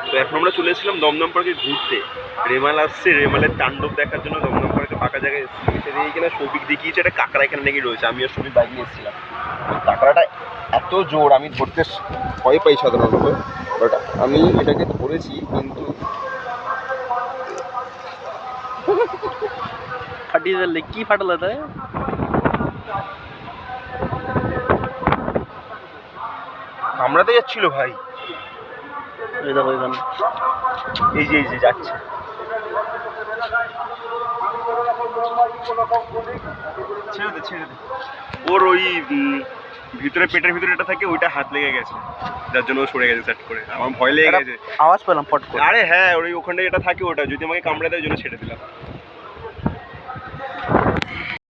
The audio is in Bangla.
তো এখন আমরা চলে এসেছিলাম দমদম পার্কে ঘুরতে। রেমাল আসছে, রেমালের তাণ্ডব দেখার জন্য দমদম পার্কে ফাঁকা জায়গায় এসেছি। এখানে সৌভিক দেখিয়েছে একটা কাঁকড়া এখানে নাকি রয়েছে। আমি আর সৌভিক বাইক নিয়ে এসেছিলাম। কাঁকড়াটা এত জোর, আমি ধরতে ভয় পাই সাধারণত, বাট আমি এটাকে ধরেছি। কিন্তু ফাটিয়ে দিলে কি ফাটালে তাই? কামড়াতে যাচ্ছিল ভাই। এই দেখো এখানে, এই যে যাচ্ছে। ছেড়ে দে। ওর ওই ভিতরে, পেটের ভিতরে এটা থাকে, ওইটা হাত লেগে গেছে, যার জন্য ও সরে গেছে সেট করে। আমার ভয় লেগে গেছে, আওয়াজ পেলাম পট করে। আরে হ্যাঁ, ওই ওখানটায় এটা থাকে, ওটা যদি আমাকে কামড়ে দেয়, ওই জন্য ছেড়ে দিলাম।